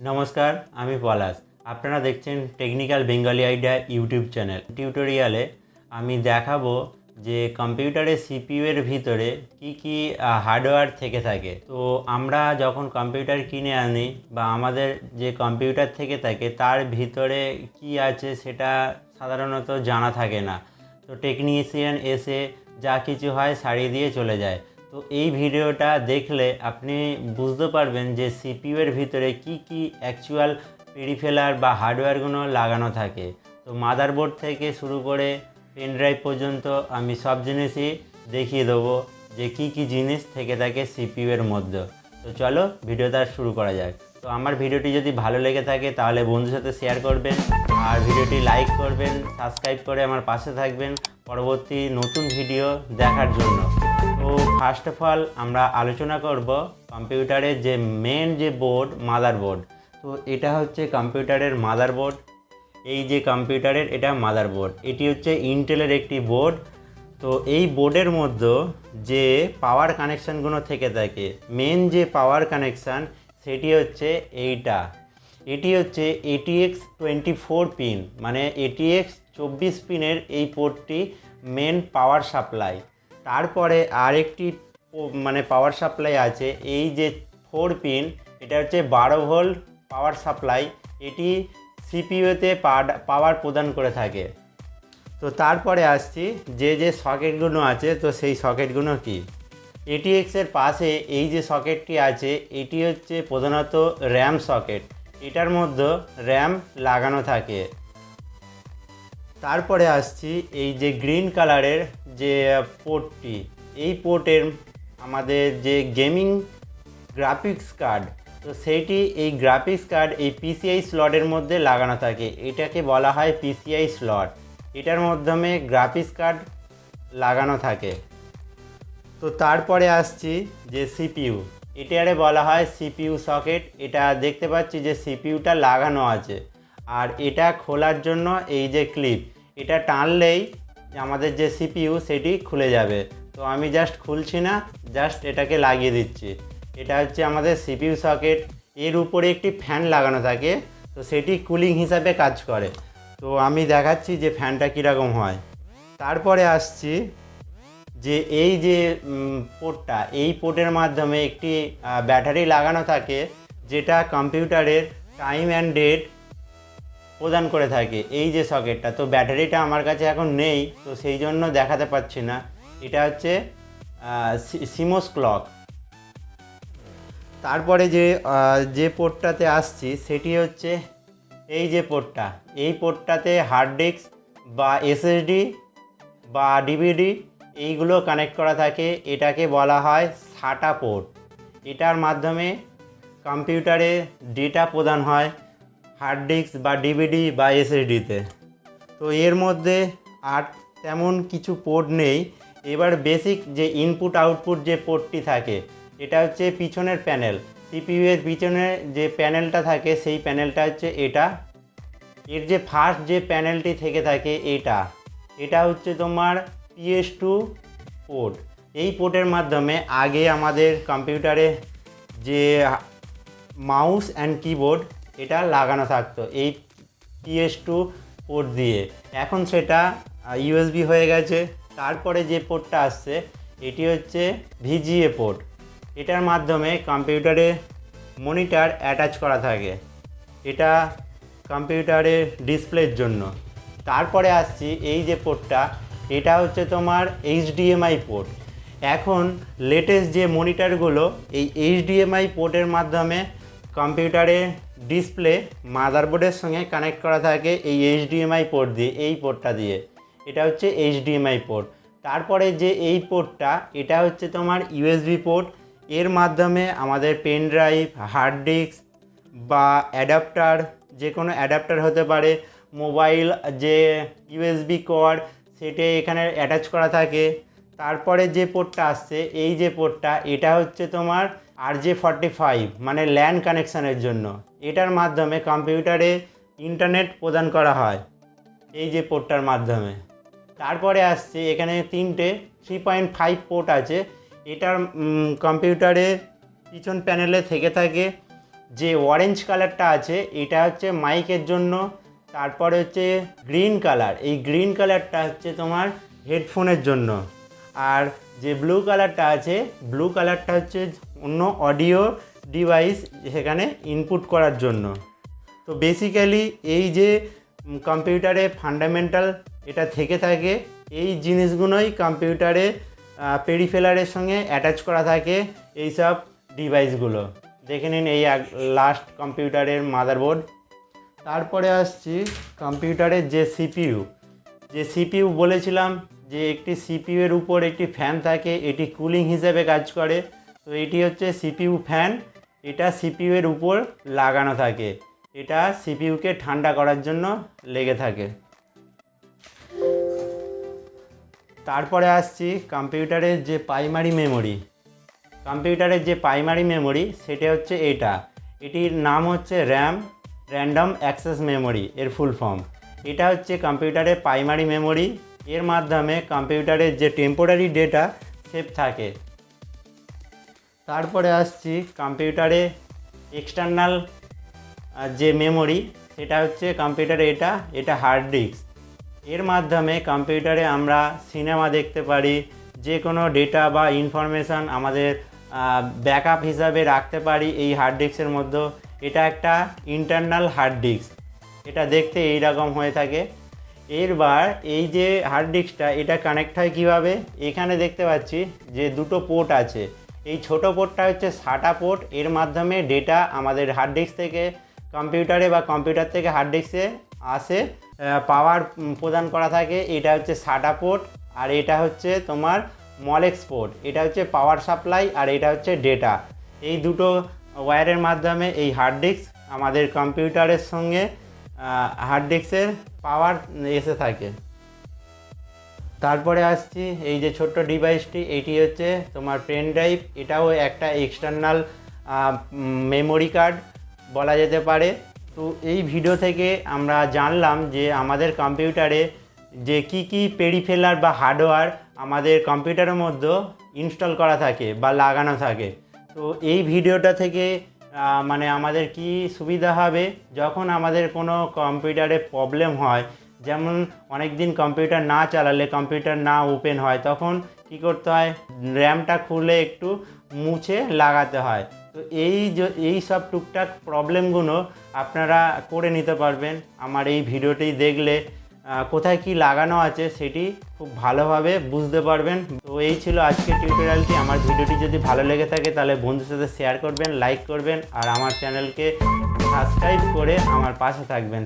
নমস্কার, আমি পলাশ। আপনারা দেখছেন technical Bengali idea YouTube channel. টিউটোরিয়ালে আমি দেখাবো যে কম্পিউটারের সিপিইউ এর ভিতরে কি হার্ডওয়্যার থেকে থাকে। তো আমরা যখন কম্পিউটার কিনে আনি বা আমাদের যে কম্পিউটার থেকে থাকে তার ভিতরে কি আছে সেটা সাধারণত জানা থাকে না। তো টেকনিশিয়ান এসে যা কিছু হয় সারিয়ে দিয়ে চলে যায়। তো এই ভিডিওটা দেখলে আপনি বুঝতে পারবেন যে সিপিইউ এর ভিতরে কি অ্যাকচুয়াল পেরিফেরাল বা হার্ডওয়্যারগুলো লাগানো থাকে। তো মাদারবোর্ড থেকে শুরু করে পেন ড্রাইভ পর্যন্ত আমি সব জিনিসই দেখিয়ে দেবো যে কি জিনিস থেকে থাকে সিপিইউ এর মধ্যে। তো চলো ভিডিওটা শুরু করা যাক। তো আমার ভিডিওটি যদি ভালো লেগে থাকে তাহলে বন্ধুর সাথে শেয়ার করবেন, আর ভিডিওটি লাইক করবেন, সাবস্ক্রাইব করে আমার পাশে থাকবেন পরবর্তী নতুন ভিডিও দেখার জন্য। তো ফার্স্ট অফ অল আমরা আলোচনা করব কম্পিউটারের যে মেন যে বোর্ড, মাদারবোর্ড। তো এটা হচ্ছে কম্পিউটারের মাদারবোর্ড। এই যে কম্পিউটারের এটা মাদারবোর্ড, এটি হচ্ছে ইন্টেলের একটি বোর্ড। তো এই বোর্ডের মধ্যে যে পাওয়ার কানেকশানগুলো থেকে থাকে, মেন যে পাওয়ার কানেকশান সেটি হচ্ছে এইটা। এটি হচ্ছে ATX 24 পিন, মানে ATX 24 পিনের এই পোর্টটি মেন পাওয়ার সাপ্লাই। তারপরে আরেকটি মানে পাওয়ার সাপ্লাই আছে, এই যে 4 পিন, এটা হচ্ছে 12 ভোল্ট পাওয়ার সাপ্লাই। এটি সিপিইউতে পাওয়ার প্রদান করে থাকে। তো তারপরে আসছি যে সকেটগুলো আছে, তো সেই সকেটগুলো কি। এটিএক্সের পাশে এই যে সকেটটি আছে এটি হচ্ছে প্রধানত র্যাম সকেট। এটার মধ্যে র্যাম লাগানো থাকে। তারপরে আসছি এই যে গ্রিন কালারের যে পোর্টটি, এই পোর্টের আমাদের যে গেমিং গ্রাফিক্স কার্ড, তো সেইটি এই গ্রাফিক্স কার্ড এই পিসিআই স্লটের মধ্যে লাগানো থাকে। এটাকে বলা হয় পিসিআই স্লট। এটার মাধ্যমে গ্রাফিক্স কার্ড লাগানো থাকে। তো তারপরে আসছি যে সিপিইউ, এটারে বলা হয় সিপিইউ সকেট। এটা দেখতে পাচ্ছি যে সিপিইউটা লাগানো আছে, আর এটা খোলার জন্য এই যে ক্লিপ, এটা টানলেই আমাদের যে সিপিইউ সেটি খুলে যাবে। তো আমি জাস্ট খুলছি না, জাস্ট এটাকে লাগিয়ে দিচ্ছি। এটা হচ্ছে আমাদের সিপিইউ সকেট। এর উপরে একটি ফ্যান লাগানো থাকে, তো সেটি কুলিং হিসাবে কাজ করে। তো আমি দেখাচ্ছি যে ফ্যানটা কীরকম হয়। তারপরে আসছি যে এই যে পোর্টটা, এই পোর্টের মাধ্যমে একটি ব্যাটারি লাগানো থাকে, যেটা কম্পিউটারের টাইম অ্যান্ড ডেট প্রদান করে থাকে। এই যে সকেটটা, তো ব্যাটারিটা আমার কাছে এখন নেই, তো সেই জন্য দেখাতে পাচ্ছি না। এটা হচ্ছে সিমোস ক্লক। তারপরে যে পোর্টটাতে আসছি সেটি হচ্ছে এই যে পোর্টটা। এই পোর্টটাতে হার্ড ডিস্ক বা এসএসডি বা ডিভিডি এইগুলো কানেক্ট করা থাকে। এটাকে বলা হয় সাটা পোর্ট। এটার মাধ্যমে কম্পিউটারে ডেটা প্রদান হয় হার্ড ডিস্ক বা ডিভিডি বা এসএসডিতে। তো এর মধ্যে আর তেমন কিছু পোর্ট নেই। এবার বেসিক যে ইনপুট আউটপুট যে পোর্টটি থাকে, এটা হচ্ছে পিছনের প্যানেল। সিপিইউ এর পিছনে যে প্যানেলটা থাকে সেই প্যানেলটা হচ্ছে এটা। এর যে ফার্স্ট যে প্যানেলটি থেকে থাকে এটা হচ্ছে তোমার PS2 পোর্ট। এই পোর্টের মাধ্যমে আগে আমাদের কম্পিউটারে যে মাউস অ্যান্ড কিবোর্ড এটা লাগানো থাকতো এই PS2 পোর্ট দিয়ে। এখন সেটা USB হয়ে গেছে। তারপরে যে পোর্টটা আসছে এটি হচ্ছে VGA পোর্ট। এটার মাধ্যমে কম্পিউটারে মনিটর অ্যাটাচ করা থাকে, এটা কম্পিউটারের ডিসপ্লের জন্য। তারপরে আসছি এই যে পোর্টটা, এটা হচ্ছে তোমার HDMI পোর্ট। এখন লেটেস্ট যে মনিটরগুলো এই HDMI পোর্টের মাধ্যমে কম্পিউটারে ডিসপ্লে মাদারবোর্ডের সঙ্গে কানেক্ট করা থাকে এই HDMI পোর্ট দিয়ে, এই পোর্টটা দিয়ে। এটা হচ্ছে HDMI পোর্ট। তারপরে যে এই পোর্টটা, এটা হচ্ছে তোমার USB পোর্ট। এর মাধ্যমে আমাদের পেন ড্রাইভ, হার্ড ডিস্ক বা অ্যাডাপ্টার, যে কোনো অ্যাডাপ্টার হতে পারে, মোবাইল যে USB কর্ড সেটা এখানে অ্যাটাচ করা থাকে। তারপরে যে পোর্টটা আসছে এই যে পোর্টটা, এটা হচ্ছে তোমার RJ45 মানে ল্যান কানেকশানের জন্য। এটার মাধ্যমে কম্পিউটারে ইন্টারনেট প্রদান করা হয় এই যে পোর্টটার মাধ্যমে। তারপরে আসছে এখানে 3টে 3.5 পোর্ট আছে। এটার কম্পিউটারে পিছন প্যানেলে থেকে থাকে যে অরেঞ্জ কালারটা আছে এটা হচ্ছে মাইকের জন্য, তারপরে হচ্ছে গ্রিন কালার, এই গ্রিন কালারটা হচ্ছে তোমার হেডফোনের জন্য, আর যে ব্লু কালারটা আছে ব্লু কালারটা হচ্ছে অন্য অডিও ডিভাইস সেখানে ইনপুট করার জন্য। তো বেসিক্যালি এই যে কম্পিউটারে ফান্ডামেন্টাল এটা থেকে থাকে, এই জিনিসগুলোই কম্পিউটারে পেরিফেরালের সঙ্গে অ্যাটাচ করা থাকে এই সব ডিভাইসগুলো। দেখে নিন এই লাস্ট কম্পিউটারের মাদারবোর্ড। তারপরে আসছি কম্পিউটারের যে সিপিইউ বলেছিলাম যে একটি সিপিইউ এর উপর একটি ফ্যান থাকে, এটি কুলিং হিসেবে কাজ করে। তো এটি হচ্ছে সিপিইউ ফ্যান, এটা সিপিইউ এর উপর লাগানো থাকে, এটা সিপিইউকে ঠান্ডা করার জন্য লেগে থাকে। তারপরে আসছি কম্পিউটারের যে প্রাইমারি মেমোরি, সেটা হচ্ছে এটির নাম হচ্ছে র্যান্ডম অ্যাক্সেস মেমোরি এর ফুল ফর্ম। এটা হচ্ছে কম্পিউটারের প্রাইমারি মেমোরি, এর মাধ্যমে কম্পিউটারের যে টেম্পোরারি ডেটা সেভ থাকে। তারপরে আসছি কম্পিউটারে এক্সটার্নাল যে মেমোরি, সেটা হচ্ছে কম্পিউটারে এটা হার্ড ডিস্ক, এর মাধ্যমে কম্পিউটারে আমরা সিনেমা দেখতে পারি, যে কোনো ডেটা বা ইনফরমেশান আমাদের ব্যাকআপ হিসাবে রাখতে পারি এই হার্ড ডিস্কের মধ্যে। এটা একটা ইন্টারনাল হার্ড ডিস্ক, এটা দেখতে এই রকম হয়ে থাকে। এরবার এই যে হার্ড ডিস্কটা এটা কানেক্ট হয় কীভাবে, এখানে দেখতে পাচ্ছি যে দুটো পোর্ট আছে, এই ছোট পোর্টটা হচ্ছে SATA পোর্ট, এর মাধ্যমে ডেটা আমাদের হার্ড ডিস্ক থেকে কম্পিউটারে বা কম্পিউটার থেকে হার্ড ডিস্কে আসে, পাওয়ার প্রদান করা থাকে। এটা হচ্ছে SATA পোর্ট, আর এটা হচ্ছে তোমার মলেক্স পোর্ট, এটা হচ্ছে পাওয়ার সাপ্লাই, আর এটা হচ্ছে ডেটা। এই দুটো ওয়্যারের মাধ্যমে এই হার্ড ডিস্ক আমাদের কম্পিউটারের সঙ্গে হার্ড ডিস্কের পাওয়ার এসে থাকে। তারপরে আসছি এই যে ছোট্ট ডিভাইসটি, এটি হচ্ছে তোমার পেন ড্রাইভ, এটাও একটা এক্সটার্নাল মেমোরি কার্ড বলা যেতে পারে। তো এই ভিডিও থেকে আমরা জানলাম যে আমাদের কম্পিউটারে যে কি পেরিফেরাল বা হার্ডওয়্যার আমাদের কম্পিউটারের মধ্যে ইনস্টল করা থাকে বা লাগানো থাকে। তো এই ভিডিওটা থেকে মানে আমাদের কি সুবিধা হবে, যখন আমাদের কোনো কম্পিউটারে প্রবলেম হয়, যেমন অনেক দিন কম্পিউটার না চালালে কম্পিউটার না ওপেন হয়, তখন কি করতে হয়, র্যামটা খুলে একটু মুছে লাগাতে হয়। তো এই সব টুকটাক প্রবলেমগুলো আপনারা করে নিতে পারবেন আমার এই ভিডিওটি দেখলে। কোথায় কি লাগানো আছে সেটি খুব ভালোভাবে বুঝতে পারবেন। তো এই ছিল আজকের টিউটোরিয়ালটি। আমার ভিডিওটি যদি ভালো লেগে থাকে তাহলে বন্ধুদের সাথে শেয়ার করবেন, লাইক করবেন, আর আমার চ্যানেলকে সাবস্ক্রাইব করে আমার পাশে থাকবেন।